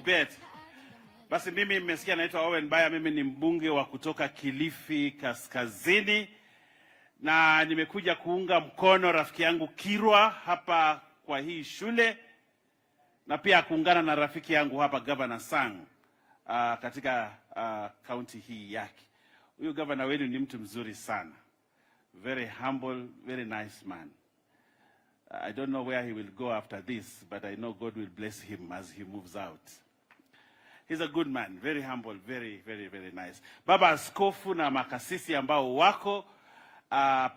Kibet. Basi mimi mmesikia naitwa Owen Baya, mimi ni mbunge wa kutoka Kilifi Kaskazini na nimekuja kuunga mkono rafiki yangu Kirwa hapa kwa hii shule na pia kuungana na rafiki yangu hapa Governor Sang katika county hii yake. Huyu governor wenu ni mtu mzuri sana. Very humble, very nice man. I don't know where he will go after this, but I know God will bless him as he moves out. He's a good man, very humble, very, very, very nice. Baba Askofu na makasisi ambao wako,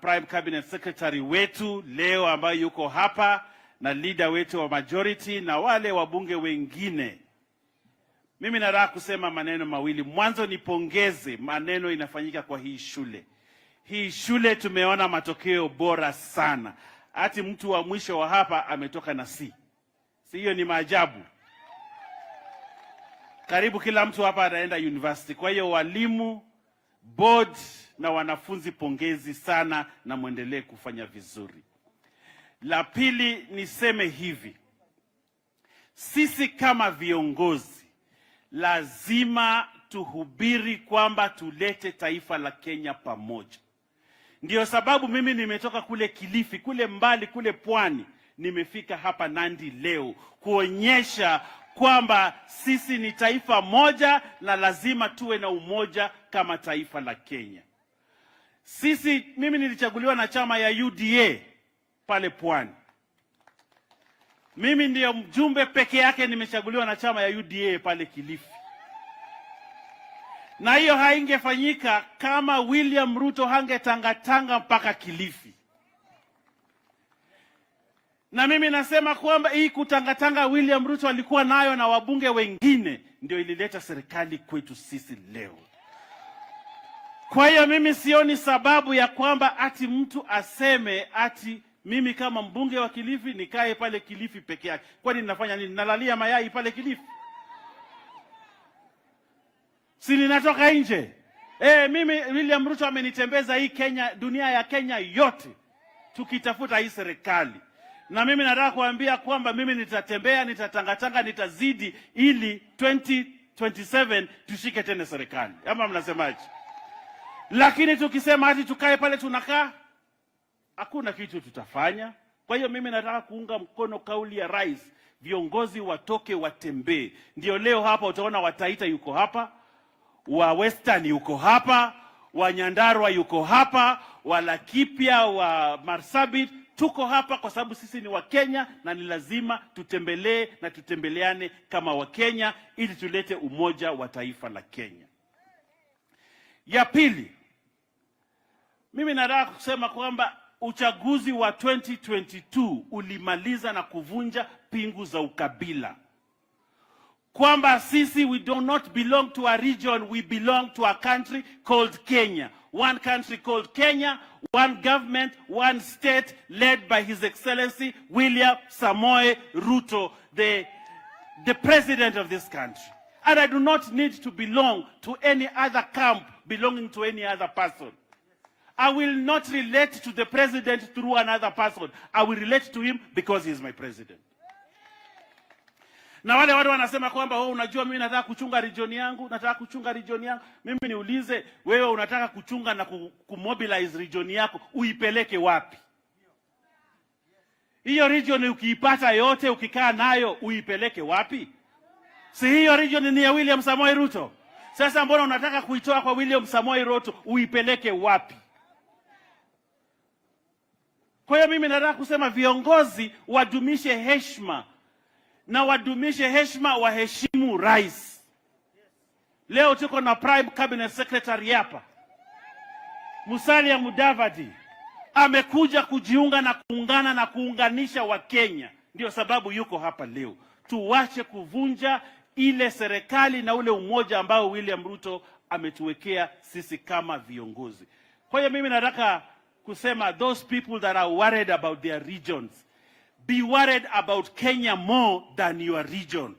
Prime Cabinet Secretary wetu leo ambayo yuko hapa, na leader wetu wa majority na wale wabunge wengine. Mimi nataka kusema maneno mawili. Mwanzo nipongeze maneno inafanyika kwa hii shule. Hii shule tumeona matokeo bora sana. Ati mtu wa mwisho wa hapa ametoka na C. Si hiyo ni maajabu. Karibu kila mtu hapa anaenda university. Kwa hiyo walimu, board na wanafunzi, pongezi sana na muendelee kufanya vizuri. La pili niseme hivi. Sisi kama viongozi lazima tuhubiri kwamba tulete taifa la Kenya pamoja. Ndio sababu mimi nimetoka kule Kilifi, kule mbali, kule pwani, nimefika hapa Nandi leo kuonyesha kwamba sisi ni taifa moja na lazima tuwe na umoja kama taifa la Kenya. Mimi nilichaguliwa na chama ya UDA pale pwani. Mimi ndio mjumbe peke yake nimechaguliwa na chama ya UDA pale Kilifi. Na hiyo haingefanyika kama William Ruto hangetangatanga mpaka Kilifi. Na mimi nasema kwamba hii kutangatanga William Ruto alikuwa nayo na wabunge wengine ndio ilileta serikali kwetu sisi leo. Kwa hiyo mimi sioni sababu ya kwamba ati mtu aseme ati mimi kama mbunge wa Kilifi nikae pale Kilifi peke yake. Kwani ninafanya nini? Nalalia mayai pale Kilifi? Si ninatoka nje? Mimi William Ruto amenitembeza hii Kenya, dunia ya Kenya yote tukitafuta hii serikali. Na mimi nataka kuambia kwamba mimi nitatembea, nitatangatanga, nitazidi ili 2027 tushike tena serikali. Ama mnasemaje? Lakini tukisema hati tukae pale tunakaa, hakuna kitu tutafanya. Kwa hiyo mimi nataka kuunga mkono kauli ya rais, viongozi watoke watembee. Ndio leo hapa utaona wa Taita yuko hapa, wa Western yuko hapa, wa Nyandarua yuko hapa, wa Laikipia, wa Marsabit, tuko hapa kwa sababu sisi ni wa Kenya na ni lazima tutembelee na tutembeleane kama wa Kenya ili tulete umoja wa taifa la Kenya. Ya pili, mimi nataka kusema kwamba uchaguzi wa 2022 ulimaliza na kuvunja pingu za ukabila. Kwamba sisi we do not belong to a region, we belong to a country called Kenya. One country called Kenya, one government, one state led by His Excellency William Samoei Ruto, the president of this country. And I do not need to belong to any other camp belonging to any other person. I will not relate to the president through another person. I will relate to him because he is my president. Na wale watu wanasema kwamba unajua mimi nataka kuchunga region yangu, Mimi niulize, wewe unataka kuchunga na kumobilize region yako, uipeleke wapi? Hiyo region ukiipata yote, ukikaa nayo, uipeleke wapi? Si hiyo region ni ya William Samoei Ruto? Sasa mbona unataka kuitoa kwa William Samoei Ruto, uipeleke wapi? Kwa hiyo mimi nataka kusema viongozi wadumishe heshima. Na wadumishe heshima, waheshimu rais. Leo tuko na Prime Cabinet Secretary hapa, Musalia Mudavadi, amekuja kujiunga na kuungana na kuunganisha wa Kenya. Ndio sababu yuko hapa leo. Tuwache kuvunja ile serikali na ule umoja ambao William Ruto ametuwekea sisi kama viongozi. Kwa hiyo mimi nataka kusema those people that are worried about their regions, be worried about Kenya more than your region.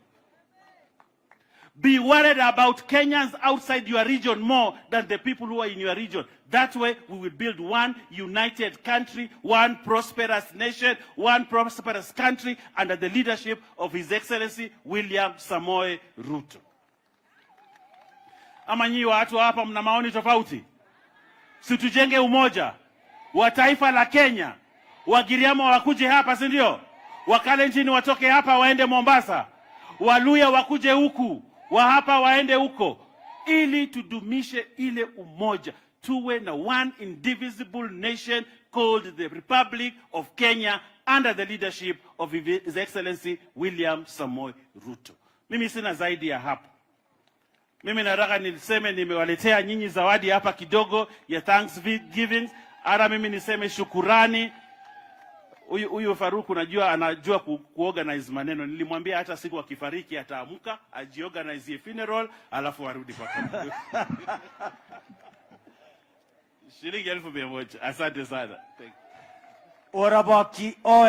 Be worried about Kenyans outside your region more than the people who are in your region. That way, we will build one united country, one prosperous nation, one prosperous country under the leadership of His Excellency William Samoei Ruto. Ama nyinyi watu hapa mna maoni tofauti? Si tujenge umoja wa taifa la Kenya. Wagiriama wakuje hapa, si ndio? Wakalenjin watoke hapa waende Mombasa. Waluya wakuje huku, wa hapa waende huko, ili tudumishe ile umoja, tuwe na one indivisible nation called the Republic of Kenya under the leadership of His Excellency William Samoei Ruto. Mimi sina zaidi ya hapo. Mimi nataka niseme nimewaletea nyinyi zawadi hapa kidogo ya Thanksgiving. Ara mimi niseme shukurani. Huyu Faruku najua anajua kuorganize maneno. Nilimwambia hata siku akifariki ataamuka ajiorganize funeral alafu arudi kwa kazi. Shilingi 1,100. Asante sana. Orabaki oe.